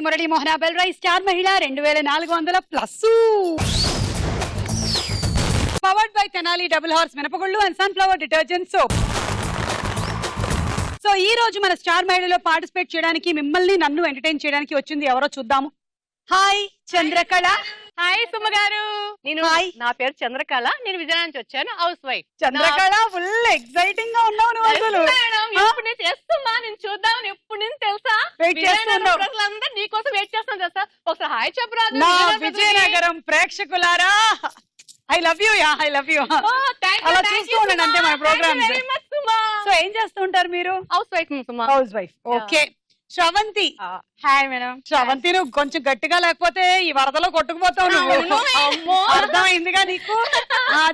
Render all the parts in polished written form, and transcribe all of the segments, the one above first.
మురళీ మోహన బెల్రాయ్ star మహిళ 2400+. Powered by Tenali double horse మినపగుళ్ళు and sunflower detergent soap. So ఈ రోజు మన స్టార్ మహిళలో పార్టిసిపేట్ చేయడానికి మిమ్మల్ని నన్ను ఎంటర్టైన్ చేయడానికి వచ్చింది ఎవరో చూద్దాము. హాయ్ చంద్రకళ. హాయ్ సుమ గారు. హాయ్. నా పేరు చంద్రకళ, నేను విజయనగరం నుంచి వచ్చాను, house wife. Chandrakala full exciting గా ఉన్నావు నువ్వు అసలు. ఇప్పుడు నేను చేస్తున్నా, నేను చూద్దామని ఎప్పుడు నుంచి తెలుసా, ప్రజలందరూ నీ కోసం వెయిట్ చేస్తాను తెలుసా. ఒకసారి హాయ్ చెప్పరాదు నా విజయనగరం ప్రేక్షకులారా. I love you. I love you. అలా చూస్తూ ఉండండి అంతే మన ప్రోగ్రామ్. సో ఏం చేస్తూ ఉంటారు మీరు? House wife. House wife. Okay. Sravanthi. Hi madam. Sravanthi నువ్వు కొంచెం గట్టిగా లేకపోతే ఈ వరదలో కొట్టుకుపోతావు నువ్వు. అర్థమైందిగా నీకు.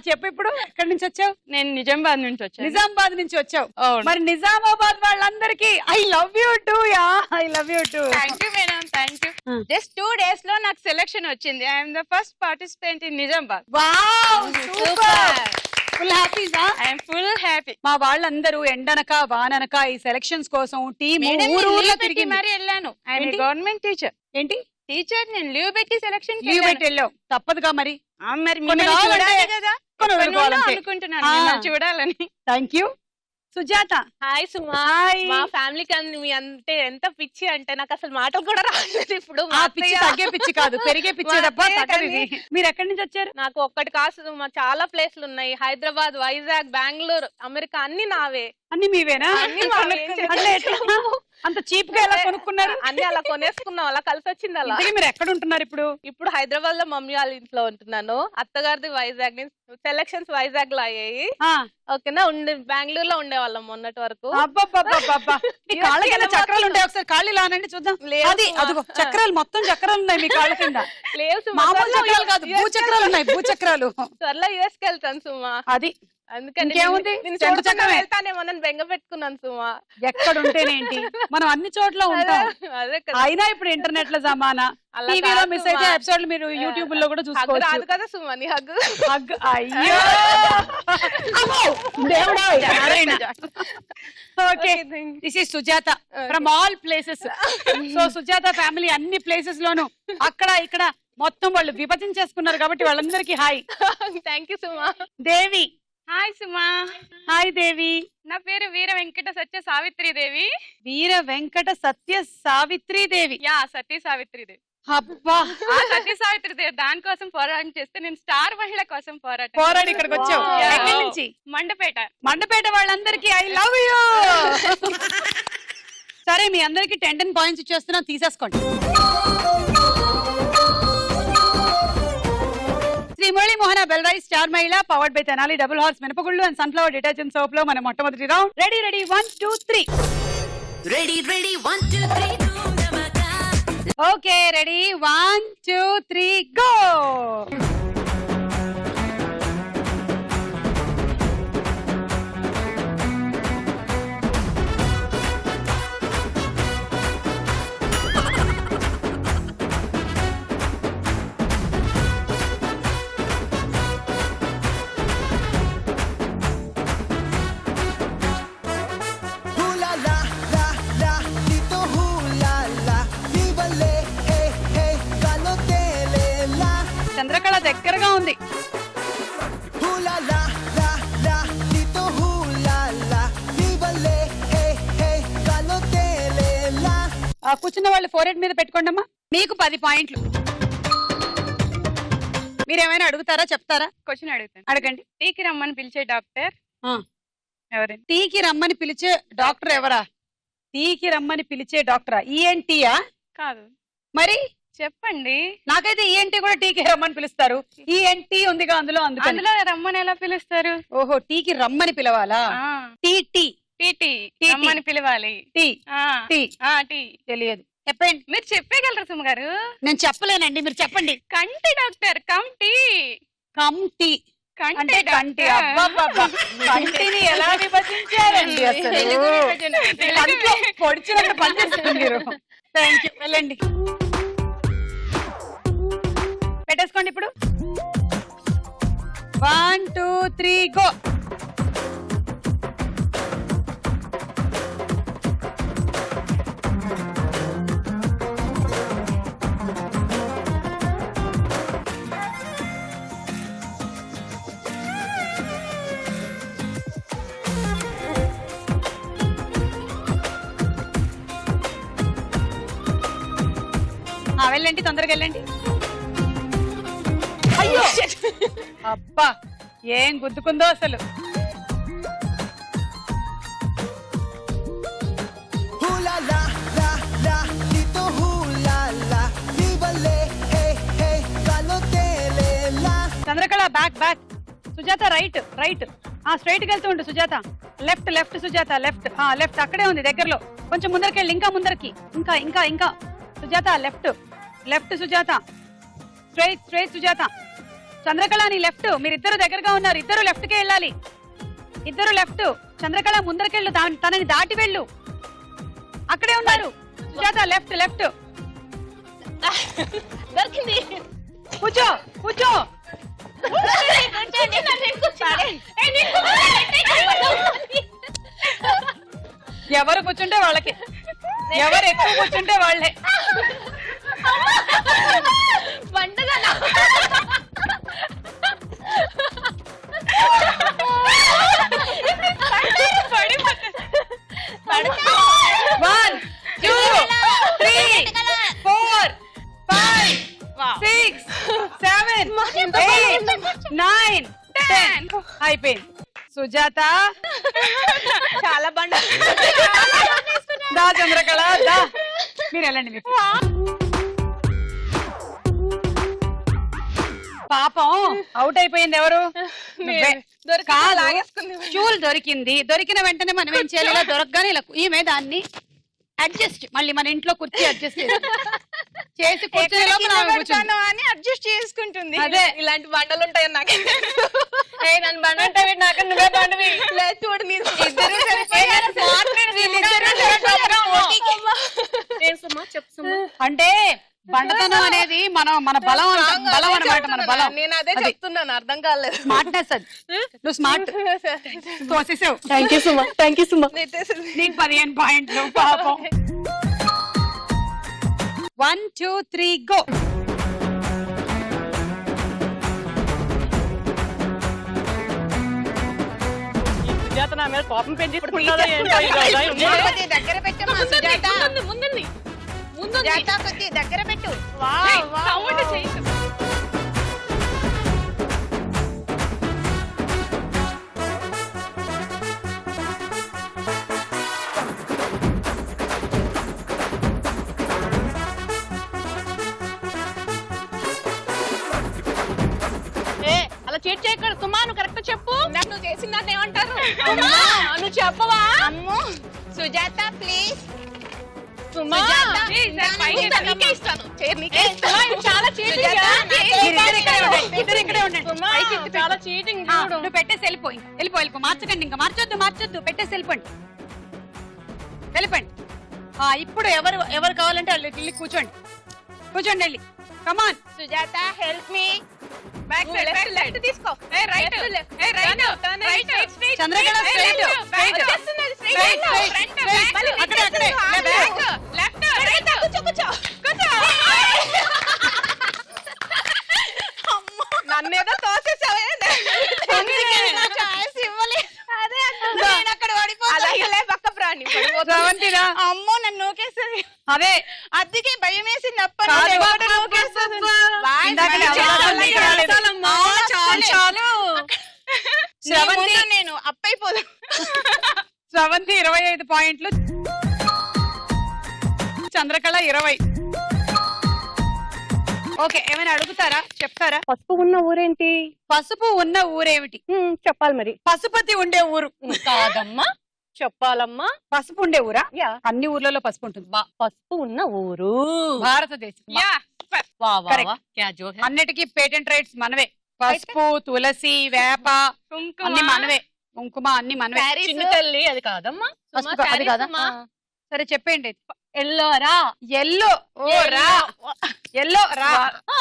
చెప్పు ఇప్పుడు ఎక్కడి నుంచి వచ్చావు? నేను నిజామాబాద్ నుంచి వచ్చాను. నిజామాబాద్ నుంచి వచ్చావు. మరి నిజామాబాద్ వాళ్ళందరికీ I love you too. I love you too. Thank you madam, thank you. Just 2 days లో నాకు సెలెక్షన్ వచ్చింది. I'm the first participant in Nizamabad. Wow super. Full హ్యాపీగా? I'm full happy. మా వాళ్ళందరూ ఎండనక వాననక ఈ సెలక్షన్స్ కోసం టీమ్ ఊరూర్లో తిరిగి మరి వెళ్ళాను. I'm government teacher. ఏంటి టీచర్? నేను లీవ్ పెట్టి సెలక్షన్ లీవ్ పెట్టి వెళ్ళావు. తప్పదుగా మరి. మరి చూడాలి కదా అనుకుంటున్నాను చూడాలని. Thank you. Sujatha. Hi Suma. మా ఫ్యామిలీకి అంటే ఎంత పిచ్చి అంటే నాకు అసలు మాటలు కూడా రాలేదు. ఇప్పుడు పిచ్చి తగ్గే పిచ్చి కాదు, పెరిగే పిచ్చి తప్ప. మీరు ఎక్కడి నుంచి వచ్చారు? నాకు ఒక్కటి కాదు, చాలా ప్లేస్లు ఉన్నాయి. హైదరాబాద్, వైజాగ్, బెంగళూరు, అమెరికా అన్ని నావే. అన్ని మీవేనా? అంత చీప్ గా ఎలా కొనుక్కున్నారు? అన్ని అలా కొనేసుకున్నాం, అలా కలిసి వచ్చింది. అలా మీరు ఎక్కడ ఉంటున్నారు ఇప్పుడు? ఇప్పుడు హైదరాబాద్ లో మమ్మీ వాళ్ళ ఇంట్లో ఉంటున్నాను. అత్తగారిది వైజాగ్. సెలక్షన్స్ వైజాగ్ లో అయ్యాయి. ఓకేనా. బెంగళూరులో ఉండేవాళ్ళం మొన్నటి వరకు. చక్రాలు ఉంటాయి, ఒకసారి కాళ్ళు లానండి చూద్దాం. అదిగో చక్రాలు, మొత్తం చక్రాలు ఉన్నాయి మీ కాళ్ళ కింద. లేవు, మామూలు చక్రాలు కాదు, భూచక్రాలు ఉన్నాయి. భూచక్రాలు. త్వరలో యూఎస్కి వెళ్తాను సుమా. అది అందుకని వెళ్తానేమో నన్ను బెంగ పెట్టుకున్నాను సుమా. ఎక్కడుంటేనేంటి, మనం అన్ని చోట్ల ఉంటాం. అయినా ఇప్పుడు ఇంటర్నెట్ లో జమానా. టీవీలో మిస్ అయితే ఎపిసోడ్ మీరు యూట్యూబ్ లో కూడా చూసుకోవచ్చు. రాదు కదా సుమా నీ హగ్గు. అయ్యో దేవుడా. Okay, this is Sujatha from all places. So Sujatha family అన్ని ప్లేసెస్ లోను అక్కడ ఇక్కడ మొత్తం వాళ్ళు విభజించేసుకున్నారు కాబట్టి వాళ్ళందరికీ hi. Thank you Suma. Devi. Hi Suma. Hi Devi. నా పేరు వీర వెంకట సత్య సావిత్రి దేవి. వీర వెంకట సత్య సావిత్రి దేవి. యా, సత్య సావిత్రి దేవి. అబ్బా, సత్య సావిత్రి దేవి. దానికోసం పోరాటం చేస్తే నేను స్టార్ మహిళ కోసం పోరాడి ఇక్కడికి వచ్చావు. ఎక్కడి నుంచి? మండపేట. మండపేట వాళ్ళందరికీ ఐ లవ్ యూ. సరే, మీ అందరికి 10 పాయింట్స్ ఇచ్చేస్తున్నా, తీసేసుకోండి. శ్రీ మురళీ మోహన బెల్రాయ్ స్టార్ మహిళ powered by Tenali double horse మినపగుళ్ళు అండ్ సన్ఫ్లవర్ డిటర్జెంట్ సోప్ లో మన మొట్టమొదటి round. Ready 1 2 3. Ready 1 2 3. Okay, ready 1 2 3 go. Chandrakala దగ్గరగా ఉంది. కూర్చున్న వాళ్ళు 4 మీద పెట్టుకోండి అమ్మా. మీకు 10 పాయింట్లు. మీరేమైనా అడుగుతారా, చెప్తారా? క్వశ్చన్ అడుగుతాను, అడగండి. టీకి రమ్మని పిలిచే డాక్టర్ ఎవరండి? టీకి రమ్మని పిలిచే డాక్టర్ ఎవరా? టీకి రమ్మని పిలిచే డాక్టరా? ఈఎన్టీయా? కాదు. మరి చెప్పండి. నాకైతే ఈఎన్టీ కూడా టీకి రమ్మని పిలుస్తారు. ఈఎన్టీ ఉందిగా అందులో, అందులో రమ్మని ఎలా పిలుస్తారు? ఓహో, టీకి రమ్మని పిలవాలా? టీటీ రమ్మని పిలవాలి. టీ తెలియదు, చెప్పండి. మీరు చెప్పగలరు సుమ గారు? నేను చెప్పలేనండి, మీరు చెప్పండి. కంటి డాక్టర్. కంటి అంటే కంటి. కంటిని ఎలా విభజించారండి అసలు? పొడిచినట్టు పనిచేస్తుంది మీరు. థ్యాంక్ యూ, వెళ్ళండి. పెట్టేసుకోండి ఇప్పుడు. 1 2 3 గో. వెళ్ళండి, తొందరగా వెళ్ళండి. అయ్యో అబ్బా ఏం గుద్దుకుందో అసలు. Chandrakala back back. Sujatha right right. Straight కి వెళ్తూ ఉండు Sujatha. Left left Sujatha left. Left అక్కడే ఉంది దగ్గరలో. కొంచెం ముందరికి వెళ్ళి, ఇంకా ముందరికి, ఇంకా ఇంకా ఇంకా. Sujatha left left Sujatha. Straight straight Sujatha. Chandrakala నీ లెఫ్ట్. మీరిద్దరు దగ్గరగా ఉన్నారు, ఇద్దరు లెఫ్ట్ కే వెళ్ళాలి. ఇద్దరు లెఫ్ట్. చంద్రకళ ముందరికెళ్ళు, తనని దాటి వెళ్ళు. అక్కడే ఉన్నారు సుజాత. Left left. దొరికింది. కూర్చో కూర్చో. ఎవరు కూర్చుంటే వాళ్ళకి, ఎవరు ఎక్కువ కూర్చుంటే వాళ్ళే. One, 2, 3, 4, 5, 6, 7, 8, 9, 10. అయిపోయింది. సుజాత చాలా బండ. దా చంద్రకళ దా. మీరు వెళ్ళండి. మీకు పాపం అవుట్ అయిపోయింది ఎవరు? చూల్ దొరికింది. దొరికిన వెంటనే మనం ఏం చేయాలి? ఇలా దొరకగానే ఇలా ఈమె దాన్ని అడ్జస్ట్, మళ్ళీ మన ఇంట్లో కుర్చీ అడ్జస్ట్ చేసి కూర్చొని అని అడ్జస్ట్ చేసుకుంటుంది. అదే ఇలాంటి బండలు ఉంటాయని నాకు నన్ను బండ అంటే నాకు నువ్వే బండవి లేదు చూడు. అంటే బండతనం అనేది మన బలం బలం అనమాట. మన బలం. నేను అదే చెప్తున్నాను, అర్థం కాలేదు. స్మార్ట్నెస్ అది. నువ్వు స్మార్ట్ తోసేసావు. Thank you Suma. Thank you Suma. నీకు 15 పాయింట్లు. పాపం. 1, 2, 3 గో. సుజాత నా మీద కోపం పెంచి దగ్గర పెట్టమ్మా సుజాత. ముందుంది సుజాత, కొద్ది దగ్గర పెట్టు. అలా చీట్ చేయకూడదు సుమా. నువ్వు కరెక్ట్ చెప్పు. నువ్వు చేసిన దాన్ని ఏమంటారు? నువ్వు చెప్పవా? అమ్మో సుజాత ప్లీజ్. సుమా నీకే ఇస్తాను. చాలా చీటింగ్. చాలా చీటింగ్. నువ్వు పెట్టేసి వెళ్ళిపోయి వెళ్ళిపో. మార్చకండి, ఇంకా మార్చొద్దు. పెట్టేసి వెళ్ళిపోండి. ఇప్పుడు ఎవరు కావాలంటే వాళ్ళు వెళ్ళి కూర్చోండి వెళ్ళి. కమాన్ సుజాత హెల్ప్ మీ. తీసుకో. చంద్రకళ స్ట్రైట్. నన్నేదో తోసేసావే. పక్క ప్రాణి. అమ్మో నన్ను నూకేస్తుంది. అదే అందుకే భయం వేసింది. నేను అప్పైపోదు. స్రవంతి 25 పాయింట్లు. చంద్రకళ 20. ఓకే, ఏమైనా అడుగుతారా? చెప్తారా? పసుపు ఉన్న ఊరేంటి? పసుపు ఉన్న ఊరేమిటి చెప్పాలి మరి. పశుపతి ఉండే ఊరు కాదమ్మా, చెప్పాలమ్మా. పసుపు ఉండే ఊరా? అన్ని ఊర్లలో పసుపు ఉంటుంది. పసుపు ఉన్న ఊరు భారతదేశం. అన్నిటికీ పేటెంట్ రైట్స్ మనవే. పసుపు, తులసి, వేప అన్ని మనవే. కుంకుమ అన్ని మనవే. చిన్న తల్లి అది కాదమ్మా. అది కాదా? సరే చెప్పండి. ఎల్లోరా. ఎల్లో రా.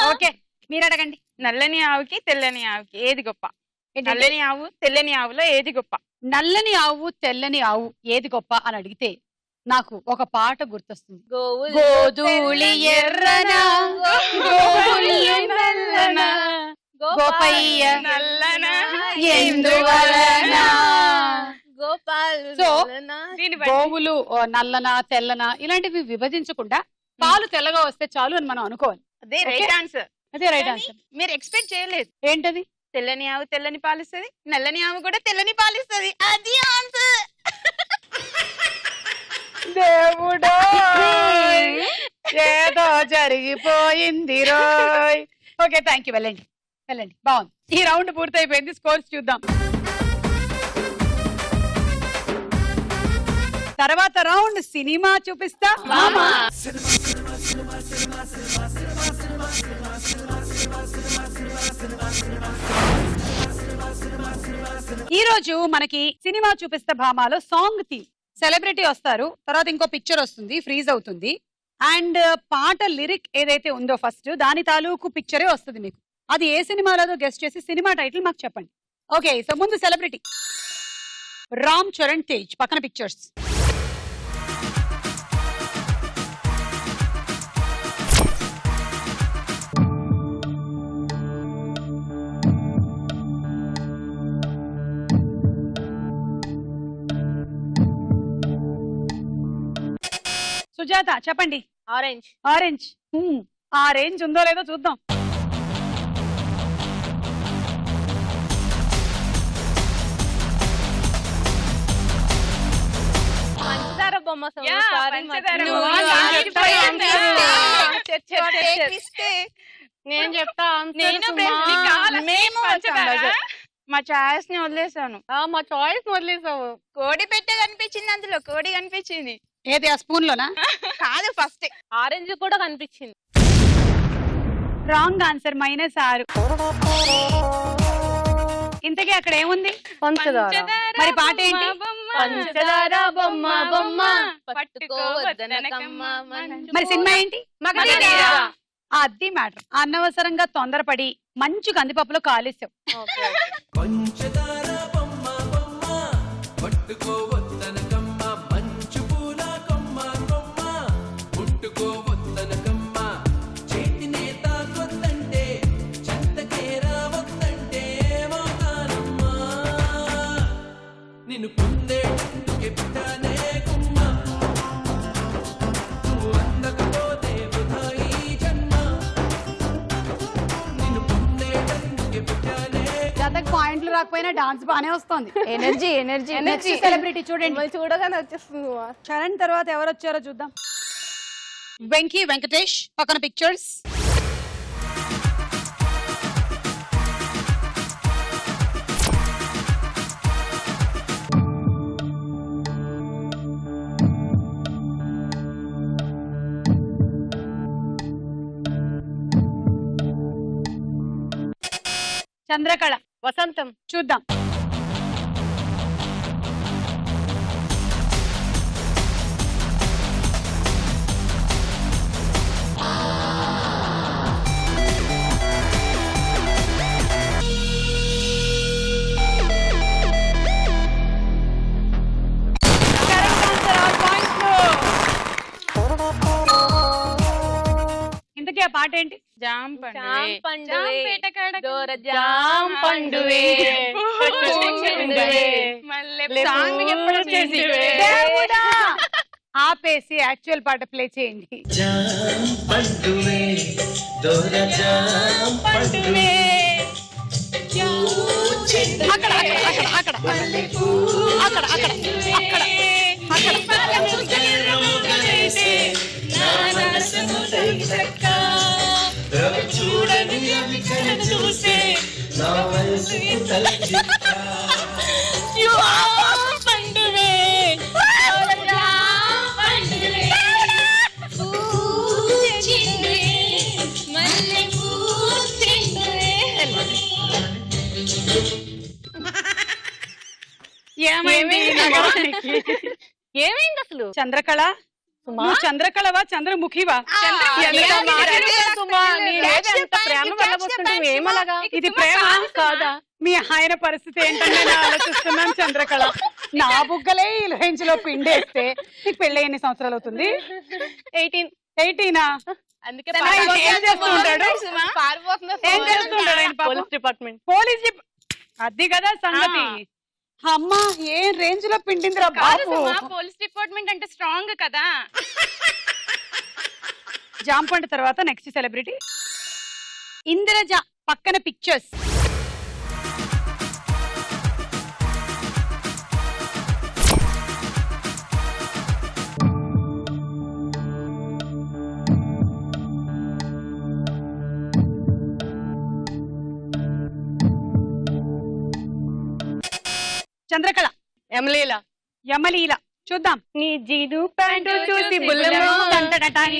ఓకే, మీరు అడగండి. నల్లని ఆవుకి తెల్లని ఆవుకి ఏది గొప్ప? నల్లని ఆవు తెల్లని ఆవులో ఏది గొప్ప? నల్లని ఆవు తెల్లని ఆవు ఏది గొప్ప అని అడిగితే నాకు ఒక పాట గుర్తొస్తుంది. గోధూళి ఎర్రన గోపయ్య నల్లన ఎందువలన. గోపాల్. సో గోవులు నల్లన తెల్లన ఇలాంటివి విభజించకుండా పాలు తెల్లగా వస్తే చాలు అని మనం అనుకోవాలి. అదే రైట్ ఆన్సర్. అదే రైట్ ఆన్సర్. మీరు ఎక్స్పెక్ట్ చేయలేదు. ఏంటది? తెల్లని ఆవు తెల్లని పాలిస్తుంది, నల్లని ఆవు కూడా తెల్లని పాలిస్తుంది. అది ఆన్సర్. దేవుడా ఏదో జరిగిపోయింది రోయ్. Okay, thank you. వెళ్ళండి వెళ్ళండి, బాగుంది. ఈ రౌండ్ పూర్తయిపోయింది. స్కోర్స్ చూద్దాం. తర్వాత రౌండ్ సినిమా చూపిస్తా మామా. ఈ రోజు మనకి సినిమా చూపిస్తా భామాలో సాంగ్ థీమ్. సెలబ్రిటీ వస్తారు, తర్వాత ఇంకో పిక్చర్ వస్తుంది, ఫ్రీజ్ అవుతుంది, అండ్ పాట లిరిక్ ఏదైతే ఉందో ఫస్ట్ దాని తాలూకు పిక్చరే వస్తుంది మీకు. అది ఏ సినిమాలో గెస్ట్ చేసి సినిమా టైటిల్ మాకు చెప్పండి. ఓకే, సో ముందు సెలబ్రిటీ రామ్ చరణ్ తేజ్, పక్కన పిక్చర్స్. సుజాత చెప్పండి. ఆరెంజ్. ఆరెంజ్. ఆ రేంజ్ ఉందో లేదో చూద్దాం. పంచదార బొమ్మ song. Yeah, Sorry, పంచదార మర్చిపోయాను. బొమ్మ. నేను చెప్తా Take answer. mistake. నేను చెప్తా answer, నేను సుమా. మీకు కావాలా? మేము పంచదార? మా చాయిస్ ని వదిలేసాను. మా చాయిస్ వదిలేసావు. కోడి పెట్ట కనిపించింది, అందులో కోడి కనిపించింది. ఏది, ఆ స్పూన్ లోనా? కాదు, ఫస్ట్ ఆరెంజ్ కూడా కనిపించింది. Wrong answer, -6. ఇంతకీ అక్కడ ఏముంది? మరి పాట ఏంటి? పంచదార బొమ్మ బొమ్మ పట్టుకోవద్దనకమ్మ మంచు. మరి సినిమా ఏంటి? మగధీర. అది మ్యాటర్. అనవసరంగా తొందరపడి మంచు కందిపప్పులో కాలేసావు. Okay. పంచదార బొమ్మ బొమ్మ పట్టుకోవద్దనకమ్మ మంచు పూల కొమ్మ కొమ్మ ముట్టుకోవద్దనకమ్మ చేతినే తాకొద్దంటే చెంతకే రావద్దంటే ఏమవుతానమ్మా నిన్ను పొందేటందుకే పుట్టానే కుమ్మ నువ్వు అందకపోతే వృధా ఈ జన్మ నిన్ను పొందేటందుకే పుట్టానే జతకు పాయింట్లు రాకపోయినా డాన్స్ బానే వస్తుంది. ఎనర్జీ ఎనర్జీ నెక్స్ట్ సెలబ్రిటీ చూడండి. మిమ్మల్ని చూడగానే వచ్చేస్తుంది. చరణ్ తర్వాత ఎవరు వచ్చారో చూద్దాం. వెంకీ వెంకటేష్, పక్కన పిక్చర్స్. చంద్రకళ, వసంతం. చూద్దాం. ఇంతకీ ఆ పాట ఏంటి? జామ్ జామ్ పండువే పండువే దూర జామ్ పండువే సాంగ్ ఎప్పుడు వచ్చేసి దేవుడా! ఆపేసి యాక్చువల్ పాట ప్లే చేయండి. జామ్ పండువే దొర జామ్ పండువే అక్కడ అక్కడ అక్కడ అక్కడ అక్కడ అక్కడ చూడని అవి చూసే నా వయసు తలచి ఏమైంది ఈ నగరానికి? ఏమైంది అసలు? చంద్రకళ, నువ్వు చంద్రకళవా చంద్రముఖివా? ఇది ప్రేమ కాదా? మీ ఆయన పరిస్థితి ఏంటని నేను ఆలోచిస్తున్నాను చంద్రకళ. నా బుగ్గలే ఈ రేంజ్ లో పిండేస్తే నీకు పెళ్ళి ఎన్ని సంవత్సరాలు అవుతుంది? 18. అందుకే ఏం చేస్తూ ఉంటాడు? ఏం చేస్తుంటాడు ఆయన పాపం? Police department. అది కదా సంగతి. అమ్మా, ఏ రేంజ్ లో పిండిందిరా బాబు. పోలీస్ డిపార్ట్మెంట్ అంటే స్ట్రాంగ్ కదా. జాంపండు తర్వాత నెక్స్ట్ సెలబ్రిటీ ఇంద్రజ పక్కన పిక్చర్స్. చంద్రకళ యమలీల. యమలీల చూద్దాం. నీ జీను ప్యాంటు చూసి బుల్లెమో. టంటడటాని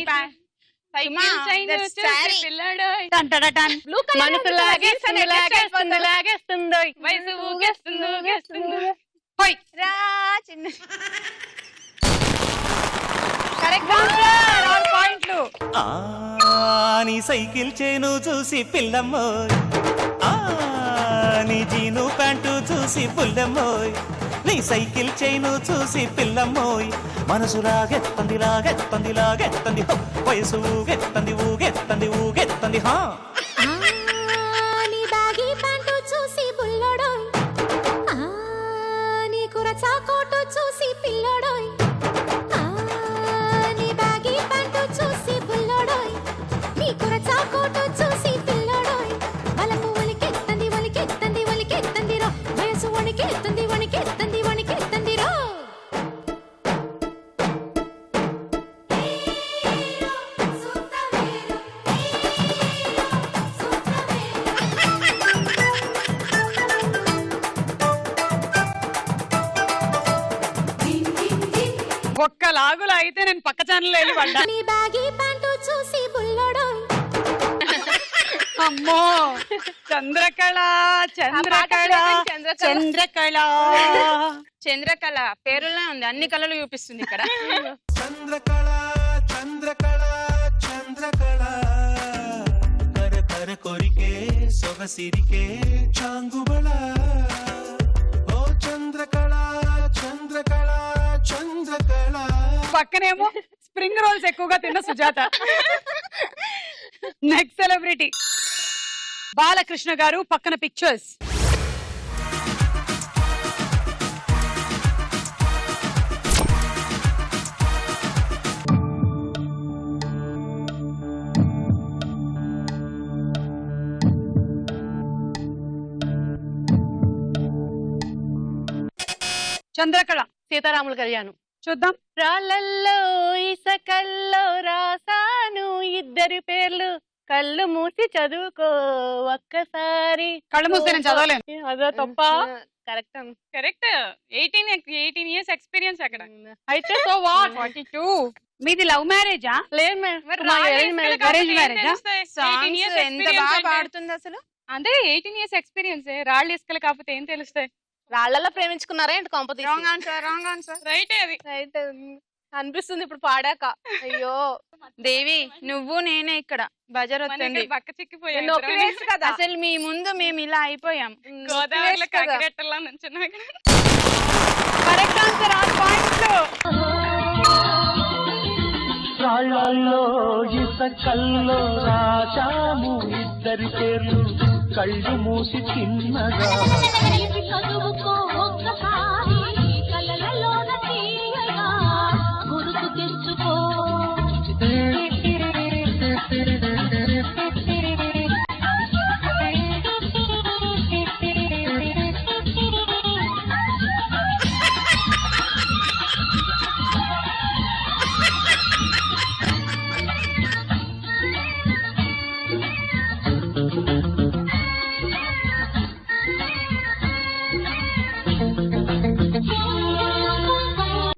టంటడటాన్. మనసులాగే లాగేస్తుందో వయసు ఊగేస్తుందో. హోయ్. రా చిన్న కరెక్ట్ ఆన్సర్. 6 పాయింట్లు. నీ సైకిల్ చేను చూసి పిల్లమ్మోయ్, నీ జీను ప్యాంటు చూసి పుల్లమ్మోయ్, నీ సైకిల్ చైను చూసి పిల్లమ్మోయ్, మనసు లాగెత్తంది లాగెత్తంది లాగెత్తంది, వయసు ఊగెత్తంది ఊగెత్తంది ఊగెత్తంది. హా నీ బ్యాగీ ప్యాంటు చూసి బుల్లడోయ్, నీ కురచా కోటు చూసి పిల్లడోయ్, నీ బ్యాగీ ప్యాంటు చూసి బుల్లడోయ్, నీ కురచా కోటు చూసి పిల్లడోయ్, వలకు ఒలికెత్తంది ఒలికెత్తంది ఒలికెత్తంది రో, వయసు వణికెత్తంది వణికెత్తంది వణికెత్తంది రో. ఒక్క లాగులో అయితే నేను పక్క ఛానల్ వెళ్ళి పడ్డా. నీ బ్యాగీ ప్యాంటు చూసి బుల్లడోయ్. అమ్మో చంద్రకళ చంద్రకళ చంద్రకళ. చంద్రకళ పేరులో ఉంది, అన్ని కళలు చూపిస్తుంది ఇక్కడ. చంద్రకళ చంద్రకళ చంద్రకళ, కర కర కొరికే సొగసిరికే చాంగుబళ, ఓ చంద్రకళ చంద్రకళ చంద్రకళ. పక్కనేమో స్ప్రింగ్ రోల్స్ ఎక్కువగా తిన్న సుజాత. నెక్స్ట్ సెలబ్రిటీ బాలకృష్ణ గారు పక్కన పిక్చర్స్. చంద్రకళ సీతారాముల కళ్యాణం చూద్దాం. రాళ్ళల్లో ఇసకల్లో రాసాను ఇద్దరి పేర్లు, కళ్ళు మూసి చదువుకో ఒక్కసారి. కళ్ళు మూస్తే నేను చదవలేను. అదో తప్ప. Correct correct. 18 years ఎక్స్పీరియన్స్ అక్కడ. అయితే సో వాట్. 42. మీది లవ్ మ్యారేజా? లేదు అరేంజ్ మ్యారేజా? సాంగ్స్ ఎంత బాగా పాడుతుంది అసలు. అంటే 18 years ఎక్స్పీరియన్స్. రాళ్ళు ఇసుకలు కాకపోతే ఏం తెలుస్తాయి? రాళ్లలో ప్రేమించుకున్నారా ఏంటి? కొంపతి wrong answer wrong answer. Right అది రైట్ అనిపిస్తుంది ఇప్పుడు పాడాక. అయ్యో దేవి నువ్వు నేనే ఇక్కడ బజర్ వస్తుంది. బక్క చిక్కిపోయాను కదా. అసలు మీ ముందు మేము ఇలా అయిపోయాం. గోదావరిలో కాకిరెట్టలా నుంచున్నా. Correct answer. 6 పాయింట్లు. రాళ్ళల్లో ఇసకల్లో రాశాము ఇద్దరి పేర్లు, కళ్ళు మూసి తిన్నగా. చదువుకో ఒక్కసారి కలలలోన తీయగా గురుకు తెచ్చుకో.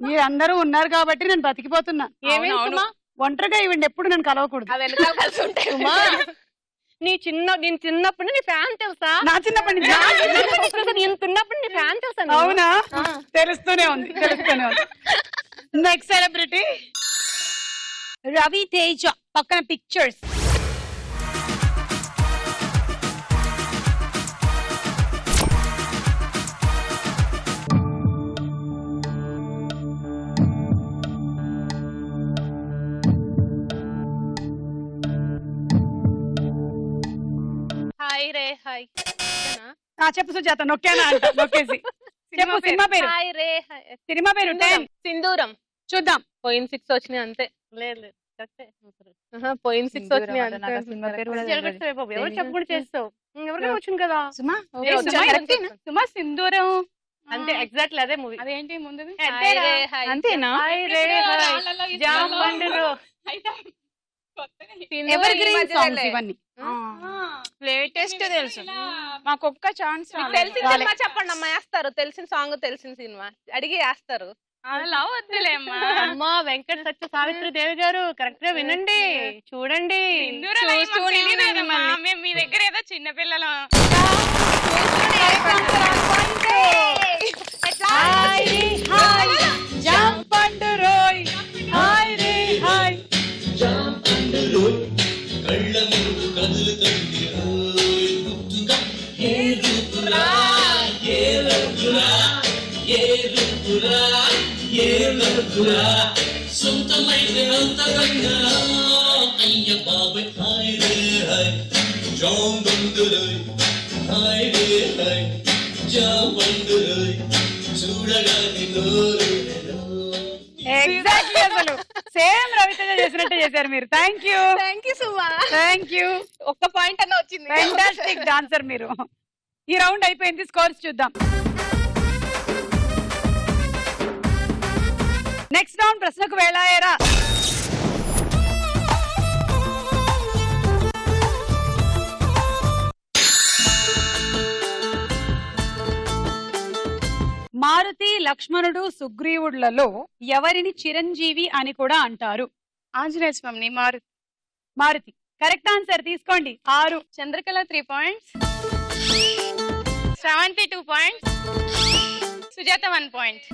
మీరందరూ ఉన్నారు కాబట్టి నేను బతికిపోతున్నా. ఏమేమా ఒంటరిగా ఇవ్వండి, ఎప్పుడు నేను కలవకూడదు. అవి వెనకాల కలిసి ఉంటాయి. నేను చిన్నప్పుడు నీ ఫ్యాన్ తెలుసా? నా చిన్నప్పటి నుంచి నేను చిన్నప్పుడు నీ ఫ్యాన్ తెలుసా? అవునా? తెలుస్తూనే ఉంది తెలుస్తూనే ఉంది. నెక్స్ట్ సెలబ్రిటీ రవి తేజ పక్కన పిక్చర్స్. హాయ్ రే హాయ్. చెప్పు సుజాత. నొక్కానా అంట నొక్కేసి చెప్పు సినిమా పేరు. హాయ్ రే హాయ్. సినిమా పేరు 10. సింధూరం. చూద్దాం. పోయిన 6 వచ్చినాయి అంతే. లేదు పోయిన 6 వచ్చినాయి ఎవరు చెప్పకుండా చేస్తావు ఎవరికైనా వచ్చింది కదా సుమా ఏ, సుమా, కరెక్టేనా? సుమా సింధూరం అంతే ఎగ్జాక్ట్లీ అదే మూవీ అదేంటి ముందుది అంతేనా ఎవర్ గ్రీన్ సాంగ్స్ ఇవన్నీ లేటెస్ట్ తెలుసు మాకు ఒక్క ఛాన్స్ తెలిసిన సినిమా చెప్పండి అమ్మా, వేస్తారు. తెలిసిన సాంగ్ తెలిసిన సినిమా అడిగి వేస్తారు. అలా వద్దులేమ్మా. అమ్మా వెంకట సత్య సావిత్రి దేవి గారు కరెక్ట్ గా వినండి చూడండి మేము మీ దగ్గర ఏదో చిన్న పిల్లలు jump and Roy hi ray hi exactly అసలు సేమ్ రవితేజ చేసినట్టే చేశారు మీరు. Thank you Suma. Thank you. ఒక్క పాయింట్ అన్న వచ్చింది. ఫెంటాస్టిక్ డాన్సర్ మీరు. ఈ రౌండ్ అయిపోయింది, స్కోర్స్ చూద్దాం. నెక్స్ట్ రౌండ్ ప్రశ్నకు వేళాయరా. మారుతి, లక్ష్మణుడు, సుగ్రీవుడులలో ఎవరిని చిరంజీవి అని కూడా అంటారు? ఆంజనేయ స్వామిని మారుతి కరెక్ట్ ఆన్సర్. తీసుకోండి 6. Chandrakala 3 points, Sravanthi 2 points, Sujatha 1 point.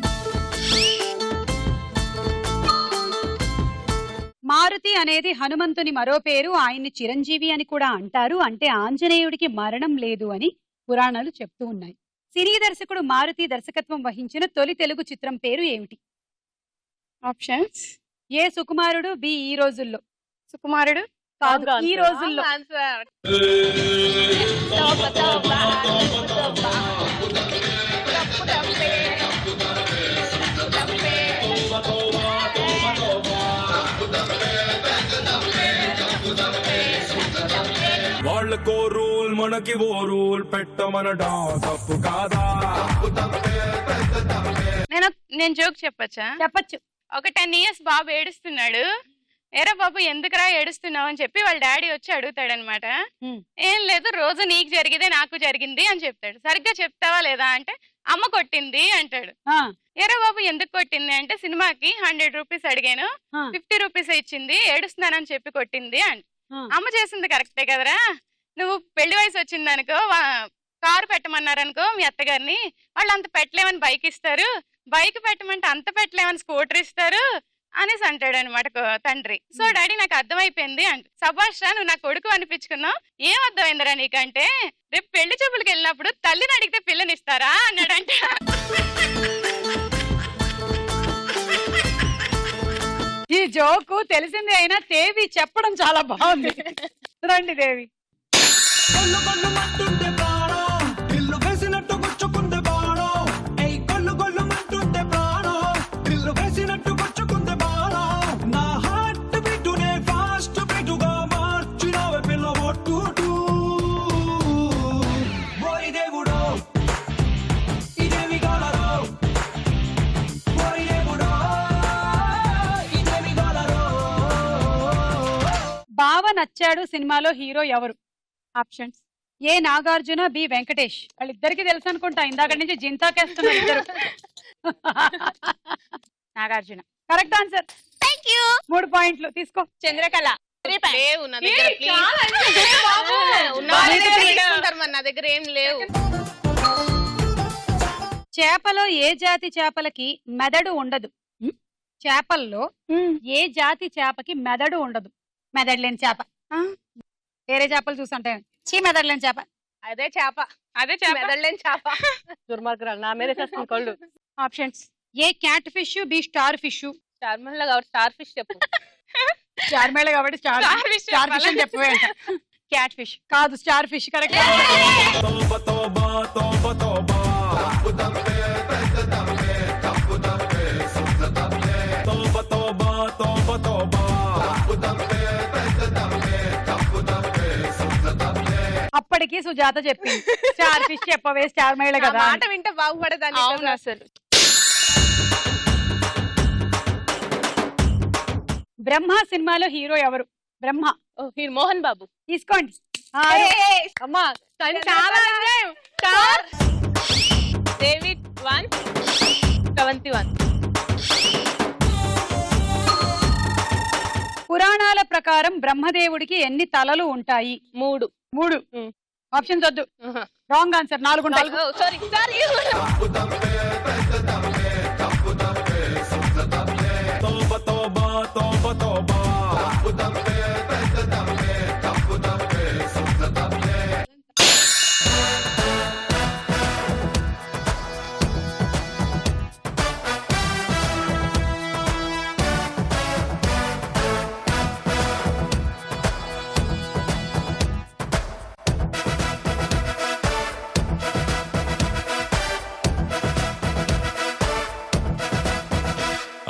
Maruti అనేది హనుమంతుని మరో పేరు. ఆయన్ని చిరంజీవి అని కూడా అంటారు. అంటే ఆంజనేయుడికి మరణం లేదు అని పురాణాలు చెప్తూ ఉన్నాయి. సినీ దర్శకుడు మారుతి దర్శకత్వం వహించిన తొలి తెలుగు చిత్రం పేరు ఏమిటి? ఆప్షన్స్: ఏ సుకుమారుడు, బి ఈ రోజుల్లో. సుకుమారుడు కాదు, ఈ రోజుల్లో. ఆన్సర్. వాళ్ళకో రూల్ మనకి ఓ రూల్ పెట్టమనడా తప్పు కాదా? నేను జోక్ చెప్పచ్చా? చెప్పచ్చు. ఒక 10 years బాబు ఏడుస్తున్నాడు. ఏరా బాబు ఎందుకురా ఏడుస్తున్నావు అని చెప్పి వాళ్ళ డాడీ వచ్చి అడుగుతాడనమాట. ఏం లేదు, రోజు నీకు జరిగితే నాకు జరిగింది అని చెప్తాడు. సరిగ్గా చెప్తావా లేదా అంటే అమ్మ కొట్టింది అంటాడు. ఏరా బాబు ఎందుకు కొట్టింది అంటే సినిమాకి 100 రూపీస్ అడిగాను, 50 రూపీస్ ఇచ్చింది, ఏడుస్తున్నానని చెప్పి కొట్టింది అంట. అమ్మ చేసింది కరెక్టే కదరా, నువ్వు పెళ్లి వయసు వచ్చింది అనుకో, కారు పెట్టమన్నారనుకో మీ అత్తగారిని, వాళ్ళు అంత పెట్టలేమని బైక్ ఇస్తారు, బైక్ పెట్టమంటే అంత పెట్టలేమని స్కూటర్ ఇస్తారు అనేసి అంటాడు అనమాట తండ్రి. సో డాడీ నాకు అర్థమైపోయింది అంట. సభాష్ రా, నువ్వు నా కొడుకు అనిపించుకున్నావు, ఏం అర్థమైందిరా నీకంటే రేపు పెళ్లి చూపులకు వెళ్ళినప్పుడు తల్లిని అడిగితే పిల్లనిస్తారా అన్నాడంట. ఈ జోకు తెలిసింది అయినా దేవి చెప్పడం చాలా బాగుంది. రండి దేవి. కొల్లు కొల్లు మంటుంటే ప్రాణం, ఇల్లు వేసినట్టు గుచ్చుకుంది బాణం. ఏయ్ కొల్లు కొల్లు మంటుంటే ప్రాణం, ఇల్లు వేసినట్టు గుచ్చుకుంది బాణం. నా హార్ట్ బీటునే ఫాస్ట్ బీటుగా మార్చినవే పిల్ల ఒట్టు. ఓయ్ దేవుడో ఇదేమి గోలరో, ఓయ్ దేవుడో ఇదేమి గోలరో. బావ నచ్చాడు సినిమాలో హీరో ఎవరు? ఆప్షన్స్: ఏ నాగార్జున, బి వెంకటేష్. వాళ్ళిద్దరికి తెలుసు అనుకుంటా, ఇందాక నుంచి జింతాకేస్తున్నారు ఇద్దరు. Nagarjuna correct answer. 3 పాయింట్లు తీసుకో. చంద్రకళ 3 పాయింట్స్. లేవు నా దగ్గర, ప్లీజ్. ఉన్న వాళ్ళ దగ్గర తీసుకుంటారు, మరి నా దగ్గర ఏం లేవు. చేపలో ఏ జాతి చేపలకి మెదడు ఉండదు? చేపల్లో ఏ జాతి చేపకి మెదడు ఉండదు? మెదడు లేని చేప. వేరే చేపలు చూస్తుంటే మెదడు లేని చేప. అదే చేప, మెదడులేని చేప. దుర్మార్గురాలు నా మీద చేస్తుంది కళ్ళు. Options: A catfish, B starfish. చార్మల్ లో కాబట్టి స్టార్ ఫిష్ చెప్పు. చార్మేళ కాబట్టి స్టార్ ఫిష్ అని చెప్పవే. క్యాట్ ఫిష్ కాదు, star fish correct. Tauba Tauba Tauba Tauba, Tauba Tauba Tauba Tauba, అందరికీ సుజాత చెప్పింది స్టార్ ఫిష్ చెప్పవే స్టార్ మహిళ ఆ కదా మాట వింటే బాగుపడేదాన్ని అవును అసలు. బ్రహ్మ సినిమాలో హీరో ఎవరు? బ్రహ్మ. మోహన్ బాబు. తీసుకోండి. అమ్మా చాలా స్టార్. డేవిడ్ 1 71. పురాణాల ప్రకారం బ్రహ్మదేవుడికి ఎన్ని తలలు ఉంటాయి? 3. 3. ఆప్షన్స్ వద్దు. Wrong answer. 4 ఉంటాయి. సారీ तौबा तौबा तौबा तौबा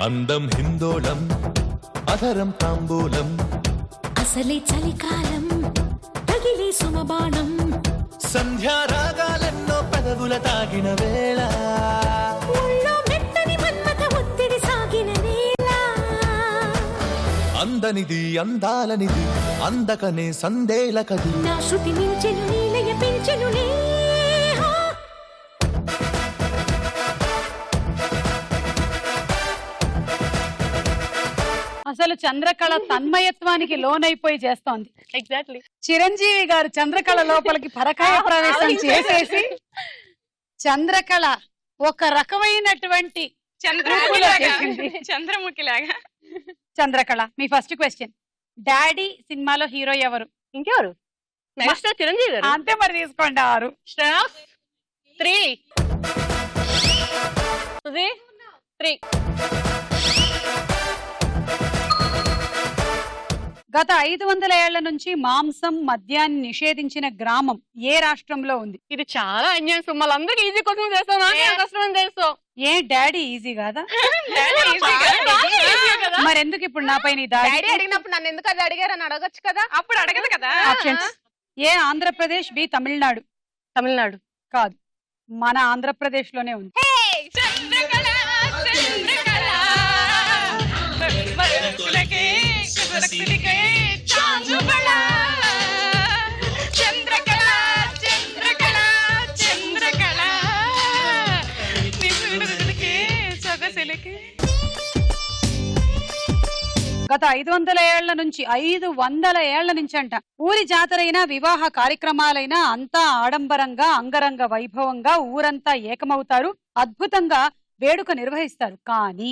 అందం హిందోళం అధరం తాంబూలం అసలే చలికాలం తగిలే సుమబాణం సంధ్యారాగాలెన్నో పెదవుల తాగిన వేళ ఒళ్ళో మెత్తని మన్మథ ఒత్తిడి సాగిన వేళ అందనిది అందాలనిది అందకనే సందేలకది నా శృతి మించెను నీలయ పెంచెను అసలు చంద్రకళ తన్మయత్వానికి లోనైపోయి చేస్తోంది. ఎగ్జాక్ట్లీ. చిరంజీవి గారు చంద్రకళ లోపలికి పరకాయ ప్రవేశం చేసేసి చంద్రకళ ఒక రకమైనటువంటి చంద్రముఖిలాగా. చంద్రకళ. మీ ఫస్ట్ క్వశ్చన్, డాడీ సినిమాలో హీరో ఎవరు? ఇంకెవరు? నెక్స్ట్ చిరంజీవి గారు. అంతే మరి తీసుకోండి. 6. 3. 3. గత 500 ఏళ్ల నుంచి మాంసం మద్యాన్ని నిషేధించిన గ్రామం ఏ రాష్ట్రంలో ఉంది? ఇది చాలా అన్యాయం. మళ్ళీ ఈజీ క్వశ్చన్ చేస్తాను తెలుసు. ఏ డాడీ ఈజీ కాదా? మరెందుకు ఇప్పుడు నా పైన డాడీ అడిగినప్పుడు నన్ను ఎందుకు అది అడిగారని అడగచ్చు కదా. అప్పుడు అడగదు కదా. ఆప్షన్స్: ఏ ఆంధ్రప్రదేశ్, బి తమిళనాడు. తమిళనాడు కాదు, మన ఆంధ్రప్రదేశ్ లోనే ఉంది. గత 500 ఏళ్ల నుంచి 500 ఏళ్ల నుంచి అంట ఊరి జాతరైనా వివాహ కార్యక్రమాలైనా అంతా ఆడంబరంగా అంగరంగ వైభవంగా ఊరంతా ఏకమవుతారు, అద్భుతంగా వేడుక నిర్వహిస్తారు. కానీ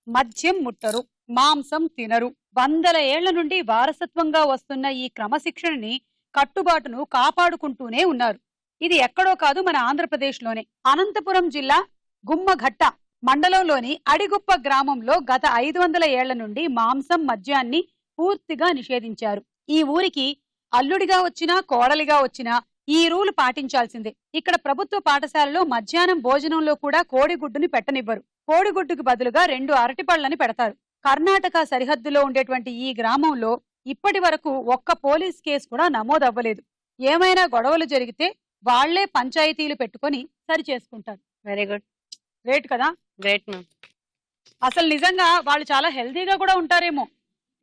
మద్యం ముట్టరు, మాంసం తినరు. 100 ఏళ్ల నుండి వారసత్వంగా వస్తున్న ఈ క్రమశిక్షణని కట్టుబాటును కాపాడుకుంటూనే ఉన్నారు. ఇది ఎక్కడో కాదు, మన ఆంధ్రప్రదేశ్ లోనే. అనంతపురం జిల్లా గుమ్మఘట్ట మండలంలోని అడిగుప్ప గ్రామంలో గత 500 ఏళ్ల నుండి మాంసం మద్యాన్ని పూర్తిగా నిషేధించారు. ఈ ఊరికి అల్లుడిగా వచ్చినా కోడలిగా వచ్చినా ఈ రూల్ పాటించాల్సిందే. ఇక్కడ ప్రభుత్వ పాఠశాలలో మధ్యాహ్నం భోజనంలో కూడా కోడిగుడ్డుని పెట్టనివ్వరు. కోడిగుడ్డుకు బదులుగా 2 అరటిపళ్ళని పెడతారు. కర్ణాటక సరిహద్దులో ఉండేటువంటి ఈ గ్రామంలో ఇప్పటి వరకు ఒక్క పోలీస్ కేసు కూడా నమోదవ్వలేదు. ఏమైనా గొడవలు జరిగితే వాళ్లే పంచాయతీలు పెట్టుకొని సరి చేసుకుంటారు. Very good. గ్రేట్ కదా. Great ma'am. అసలు నిజంగా వాళ్ళు చాలా హెల్తీగా కూడా ఉంటారేమో.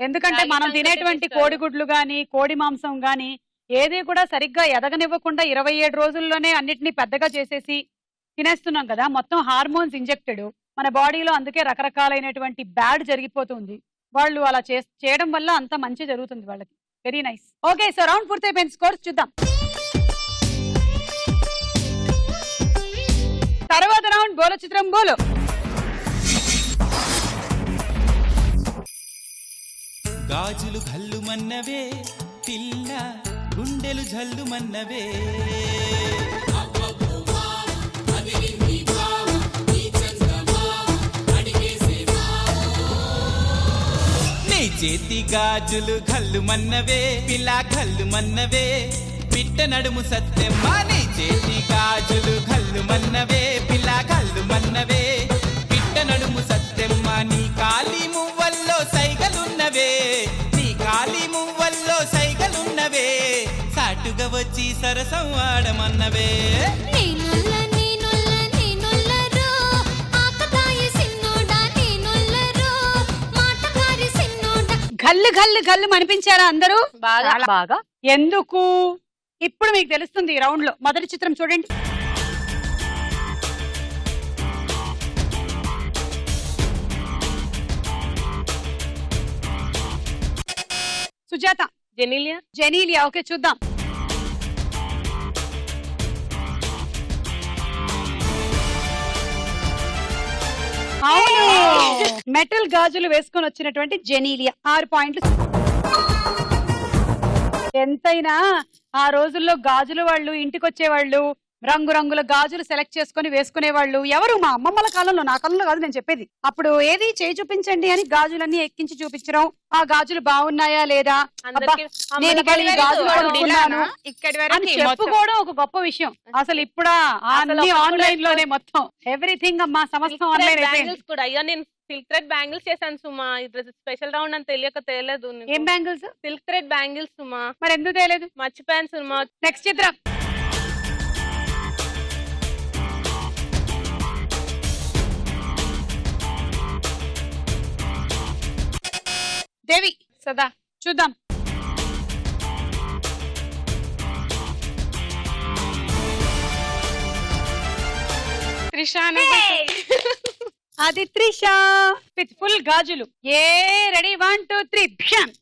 ఎందుకంటే మనం తినేటువంటి కోడిగుడ్లు గాని కోడి మాంసం గాని ఏది కూడా సరిగ్గా ఎదగనివ్వకుండా 27 రోజుల్లోనే అన్నిటినీ పెద్దగా చేసేసి తినేస్తున్నాం కదా. మొత్తం హార్మోన్స్ ఇంజెక్టెడ్ మన బాడీలో, అందుకే రకరకాలైనటువంటి బ్యాడ్ జరిగిపోతుంది. వాళ్ళు అలా చేయడం వల్ల అంత మంచి జరుగుతుంది వాళ్ళకి. Very nice. Okay, so round పూర్తయిపోయిన స్కోర్స్ చూద్దాం. తర్వాత రౌండ్ బోలో చిత్రం బోలో. గాజులు గల్లు మన్నవే పిల్ల, గుండెలు జల్లు మన్నవే. నీ చేతి గాజులు గల్లు మన్నవే పిల్ల, గల్లు మన్నవే. పిట్ట నడుము సత్యమ్మ, నీ చేతి గాజులు గల్లు మన్నవే పిల్ల, గల్లు మన్నవే. పిట్ట నడుము సత్యమ్మ, నీ కాలి మువ్వల్లో సైగలున్నవే, నీ కాలి మువ్వల్లో సైగలున్నవే. సాటి సాటుగా వచ్చి సరసం ఆడమన్నవే నేనొల్ల నేనొల్ల నేనొల్లరో ఆకతాయి సిన్నోడా నేనొల్లరో మాటకారి సిన్నోడా. గల్లు గల్లు గల్లు అనిపించారా అందరూ? బాగా బాగా. ఎందుకు? ఇప్పుడు మీకు తెలుస్తుంది ఈ రౌండ్ లో. మొదటి చిత్రం చూడండి. సుజాత, జెనీలియా. జెనీలియా. ఓకే, చూద్దాం. అవును, మెటల్ గాజులు వేసుకొని వచ్చినటువంటి జెనీలియా. 6 పాయింట్లు. ఎంతైనా ఆ రోజుల్లో గాజులు వాళ్ళు ఇంటికి వచ్చేవాళ్ళు, రంగురంగుల గాజులు సెలెక్ట్ చేసుకుని వేసుకునేవాళ్ళు. ఎవరు? మా అమ్మమ్మల కాలంలో, నా కాలంలో కాదు నేను చెప్పేది. అప్పుడు ఏది చేయి చూపించండి అని గాజులన్నీ ఎక్కించి చూపించడం, ఆ గాజులు బాగున్నాయా లేదా, అబ్బా, నేను ఇవాళ ఈ గాజులు కొనుక్కున్నాను అని చెప్పుకోవడం ఒక గొప్ప విషయం. అసలు ఇప్పుడా అన్ని ఆన్లైన్ లోనే, మొత్తం ఎవ్రీథింగ్ అమ్మా, సమస్తం ఆన్లైన్ అయిపోయింది. బ్యాంగిల్స్ కూడా అయ్యా, నేను సిల్క్ థ్రెడ్ బ్యాంగిల్స్ చేశాను సుమా. ఇది స్పెషల్ రౌండ్ అని తెలియక తేలేదు. ఏం బ్యాంగిల్స్? సిల్క్ థ్రెడ్ బ్యాంగిల్స్ సుమా. మరి ఎందుకు తెలియదు? మర్చిపోయాను సుమా. నెక్స్ట్ చిత్రం. దేవి, సదా చూద్దాం. త్రిషాను అది త్రిష విత్ ఫుల్ గాజులు. ఏ రెడీ 1 2 3 భ్యాన్.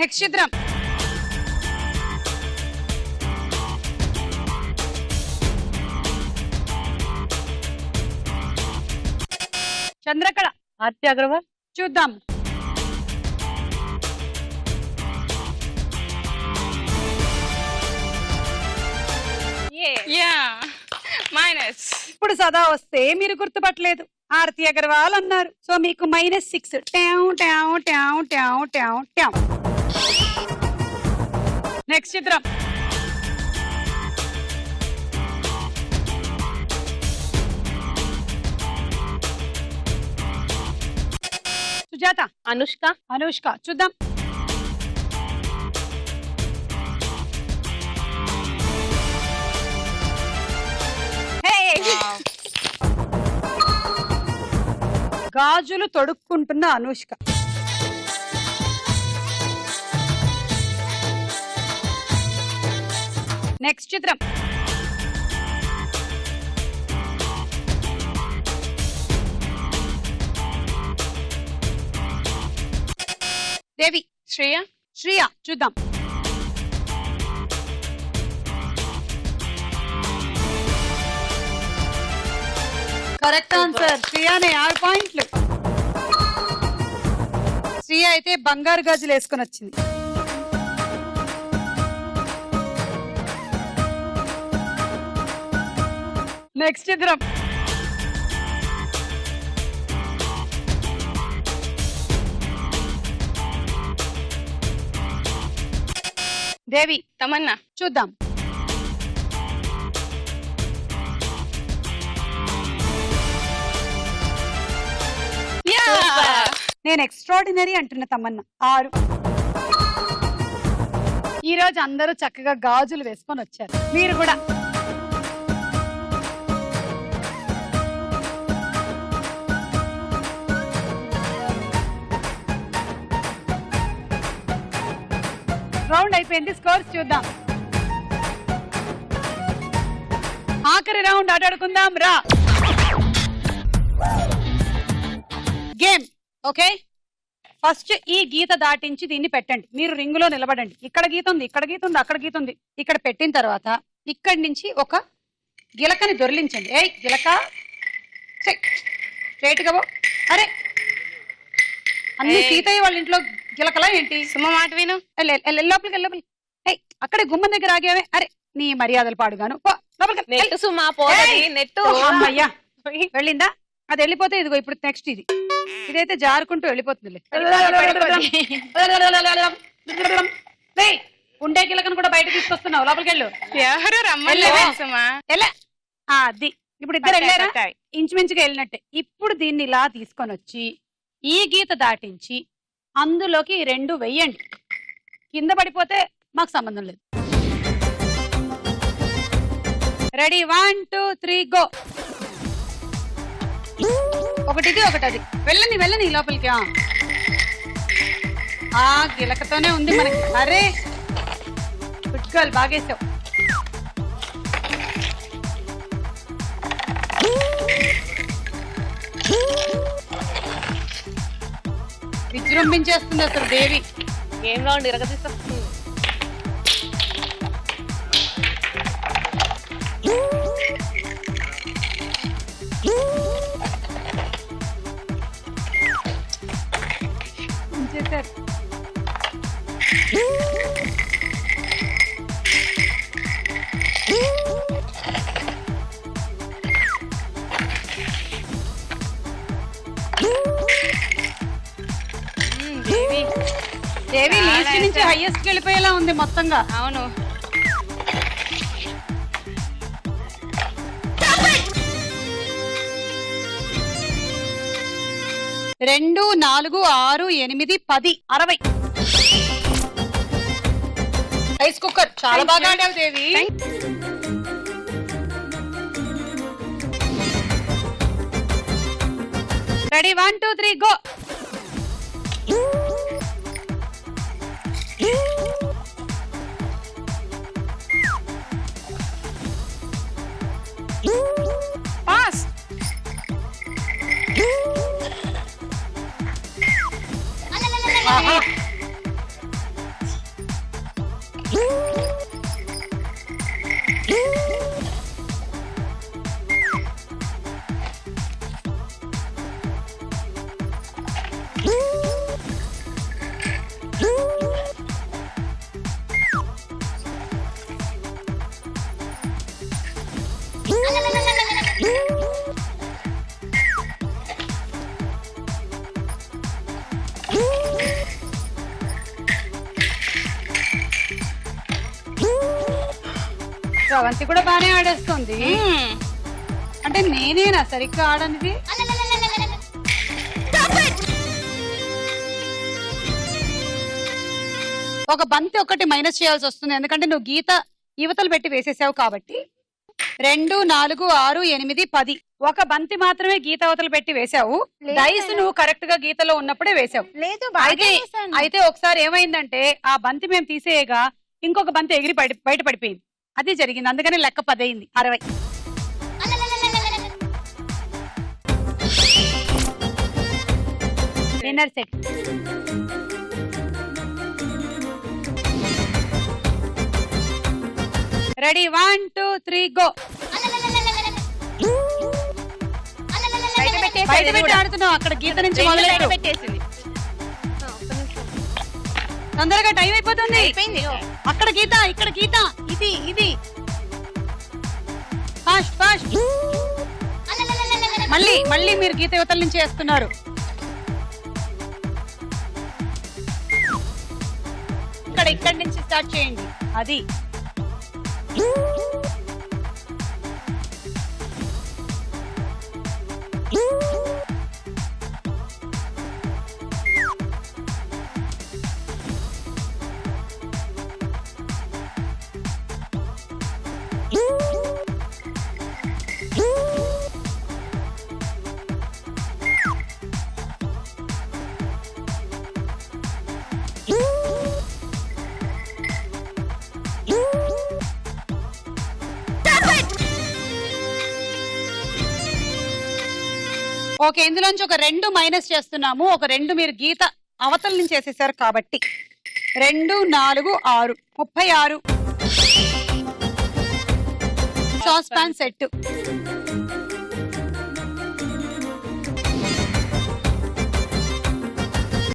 నెక్స్ట్ చిత్రం. చంద్రకళ, ఆర్తి అగర్వాల్. చూద్దాం. Yeah minus. ఇప్పుడు సదా వస్తే మీరు గుర్తుపట్టలేదు, ఆర్తి అగర్వాల్ అన్నారు. సో మీకు -6. ట్యావ్ ట్యావ్ ట్యావ్ ట్యావ్ ట్యావ్ ట్యావ్. నెక్స్ట్ చిత్రం. సుజాత, అనుష్క. అనుష్క. చూద్దాం. గాజులు తొడుక్కుంటున్న అనుష్క. నెక్స్ట్ చిత్రం. దేవి, శ్రేయ. శ్రియా. చూద్దాం. Correct answer. శ్రియానే 6 పాయింట్లు. శ్రియ అయితే బంగారు గాజులు వేసుకొని వచ్చింది. నెక్స్ట్ చిత్రం. దేవి, తమన్నా. చూద్దాం. నేను ఎక్స్ట్రాడినరీ అంటున్న తమన్నా. 6. ఈ రోజు అందరూ చక్కగా గాజులు వేసుకొని వచ్చారు. మీరు కూడా. రౌండ్ అయిపోయింది. స్కోర్స్ చూద్దాం. ఆఖరి రౌండ్ ఆటాడుకుందాం రా. గేమ్. ఓకే, ఫస్ట్ ఈ గీత దాటించి దీన్ని పెట్టండి. మీరు రింగులో నిలబడండి. ఇక్కడ గీత ఉంది, ఇక్కడ గీత ఉంది, అక్కడ గీత ఉంది. ఇక్కడ పెట్టిన తర్వాత ఇక్కడి నుంచి ఒక గిలకని దొరిలించండి. ఏ గిలక, స్ట్రైట్ గా పో. అరే, అన్ని సీతయ్య వాళ్ళ ఇంట్లో గిలకలా ఏంటి? సుమ మాట విను. లోపలికి లోపలికి. అక్కడే గుమ్మం దగ్గర ఆగావే. అరే, నీ మర్యాదలు పాడుగాను. నెట్టు సుమా, పోదది నెట్టు. అమ్మయ్యా, వెళ్ళిందా? అది వెళ్ళిపోతే ఇదిగో ఇప్పుడు నెక్స్ట్ ఇది. ఇదైతే జారుకుంటూ వెళ్ళిపోతుంది. ఉండే గిలకను కూడా బయట తీసుకొస్తున్నావు. లోపలికి వెళ్ళు. ఎవరు రమ్మలేదు సుమా. ఎలా? అది ఇప్పుడు ఇద్దరు వెళ్ళారా? పట్టాయి. ఇంచుమించుగా వెళ్ళినట్టే. ఇప్పుడు దీన్ని ఇలా తీసుకొని వచ్చి ఈ గీత దాటించి అందులోకి ఈ 2 వెయ్యండి. కింద పడిపోతే మాకు సంబంధం లేదు. Ready 1 2 3 go. ఒకటిది ఒకటది. వెళ్ళని లోపలికి. ఆ గిలకతోనే ఉంది మనకి. అరే గుడ్ గర్ల్, బాగేసావు. విజృంభించేస్తుంది అసలు దేవి. Game round ఇరగదీస్తుంది. చేశారు. దేవి లీస్ట్ నుంచి హైయెస్ట్ వెళ్ళిపోయేలా ఉంది మొత్తంగా. అవును. రెండు 4 6 8 10 60. రైస్ కుక్కర్ చాలా బాగా ఆడావు దేవి. Ready 1 2 3 go. పాస్. ఆహా. శ్రవంతి కూడా బానే ఆడేస్తుంది. అంటే నేనేనా సరిగ్గా ఆడనిది? ఒక బంతి ఒకటి మైనస్ చేయాల్సి వస్తుంది, ఎందుకంటే నువ్వు గీత యువతలు పెట్టి వేసేసావు కాబట్టి. 2 4 6 8 10. ఒక బంతి మాత్రమే గీత అవతలు పెట్టి వేసావు. డైస్ నువ్వు కరెక్ట్ గా గీతలో ఉన్నప్పుడే వేసావు. లేదు, అయితే ఒకసారి ఏమైందంటే ఆ బంతి మేము తీసేయగా ఇంకొక బంతి ఎగిరి బయట పడిపోయింది. అది జరిగింది, అందుకని లెక్క 10 అయింది. 60. Dinner set. Ready 1 2 3 go. బయట పెట్టి ఆడుతున్నావు. అక్కడ గీత నుంచి మొదలెట్టు. పెట్టేసింది. తొందరగా టైం అయిపోతుంది. అక్కడ గీత, ఇక్కడ గీత. ఇది ఫాస్ట్ ఫాస్ట్. మళ్ళీ మీరు గీత యువతల నుంచి వేస్తున్నారు. ఇక్కడి నుంచి స్టార్ట్ చేయండి. అది ఓకే. ఇందులోంచి ఒక 2 మైనస్ చేస్తున్నాము. ఒక 2 మీరు గీత అవతల నుంచి వేసేసారు కాబట్టి. 2 4 6 36. Saucepan set.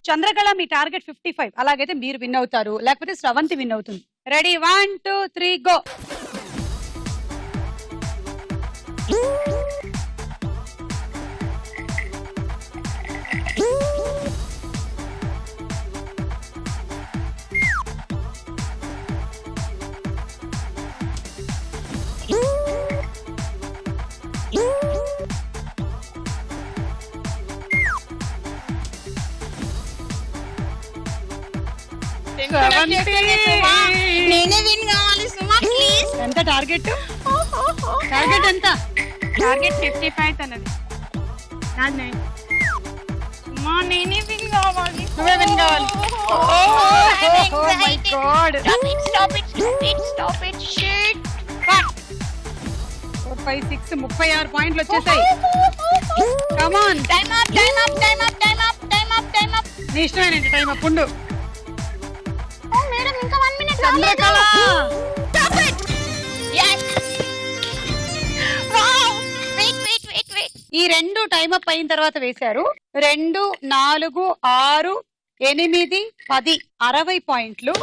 చంద్రకళ మీ టార్గెట్ 55. అలాగైతే మీరు విన్ అవుతారు, లేకపోతే శ్రవంతి విన్ అవుతుంది. Ready 1 2 3 go. నేనే విన్ కావాలి సుమా ప్లీజ్. ఎంత టార్గెట్? టార్గెట్ ఎంత? టార్గెట్ 55 తనది. సుమా నేనే విన్ కావాలి. నువ్వే విన్ కావాలి. Oh my God. Stop it. Shit. 4, 5, 6 36 పాయింట్లు వచ్చేసాయి. Come on. Time up. నీ ఇష్టమేనండి టైం అప్ ఉండు. Oh మేడం ఇంకా 1 minute Chandrakala. Stop it. Yes. Wow. Wait. ఈ రెండు టైం అప్ అయిన తర్వాత వేశారు. 2, 4, 6, 8, 10 60 పాయింట్లు.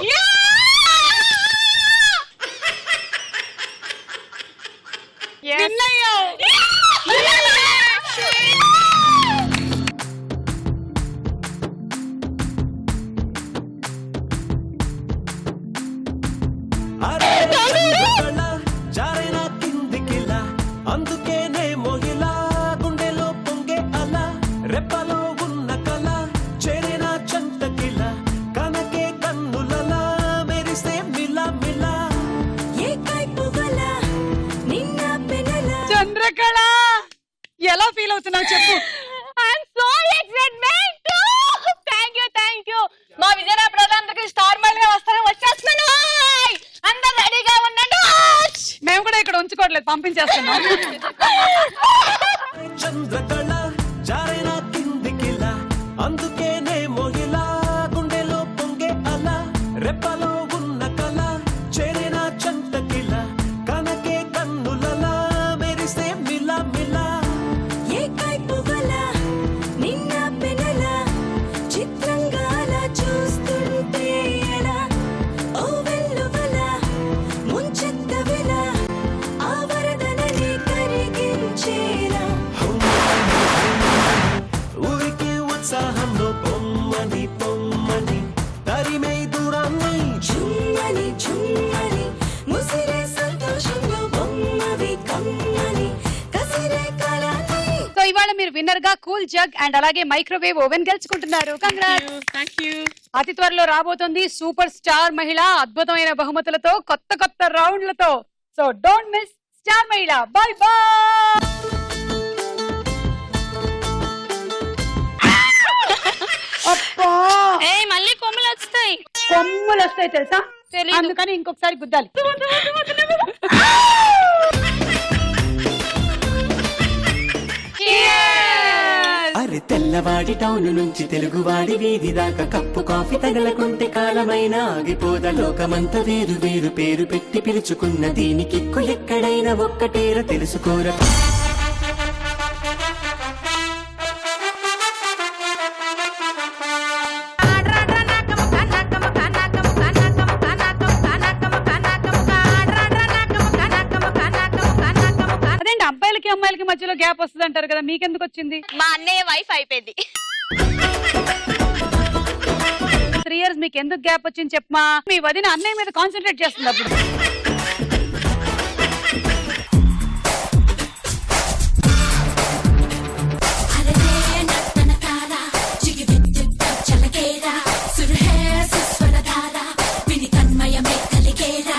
Yes. అరే చంద్రకళ జారైన కిందికిలా అందుకేనే మోగిలా గుండెలో పొంగే అలా రెప్పలో ఉన్న కళ చేరిన చంటకిలా కనకే కన్నులలా మెరిసే మిలా మిలా చంద్రకళ ఎలా ఫీల్ అవుతున్నావు చెప్పు. I'm so excitement. Thank you. మా విజయనగర ప్రజలందరికీ స్టార్ మైల్ గా వచ్చేస్తున్నాను. అందరూ రెడీగా ఉండండి. మేము కూడా ఇక్కడ ఉంచుకోవట్లేదు, పంపించేస్తున్నాం. చంద్రకళ జారైన కిందికిలా అందుకేనే మోగిలా గుండెలో పొంగే అలా రెప్పలో ఉన్న కళ చేరిన చంటకిలా కనకే కన్నులలా మెరిసే మిలా మిలా ఊరికే ఉత్సాహంలో పొమ్మని తరిమే దూరాన్ని సో ఇవాళ మీరు విన్నర్ గా కూల్ జగ్ అండ్ అలాగే మైక్రోవేవ్ ఓవెన్ గెలుచుకుంటున్నారు. కంగ్రాట్స్. అతి త్వరలో రాబోతుంది సూపర్ స్టార్ మహిళ అద్భుతమైన బహుమతులతో కొత్త రౌండ్లతో. సో డోంట్ మిస్ స్టార్ మహిళ. By by. అబ్బా మళ్ళీ కొమ్మలు వస్తాయి. కొమ్ములు వస్తాయి తెలుసా? తెలీదు. అందుకని ఇంకొకసారి గుద్దాలి. అరే తెల్లవాడి టౌన్ నుంచి తెలుగువాడి వీధి దాకా కప్పు కాఫీ తగలకుంటే కాలమైన ఆగిపోద లోకమంతా వేరు వేరు పేరు పెట్టి పిలుచుకున్న దీనికిక్కు ఎక్కడైనా ఒక్కటేర తెలుసుకోరా. అదేంటి అబ్బాయిలకి అమ్మాయిలకి మధ్యలో గ్యాప్ వస్తుంది అంటారు కదా, మీకెందుకు వచ్చింది? మా అన్నయ్య వైఫ్ అయిపోయింది. 3 years మీకు ఎందుకు గ్యాప్ వచ్చింది చెప్పమా. మీ వదిన అన్నయ్య మీద కాన్సన్ట్రేట్ చేస్తుంది అప్పుడు.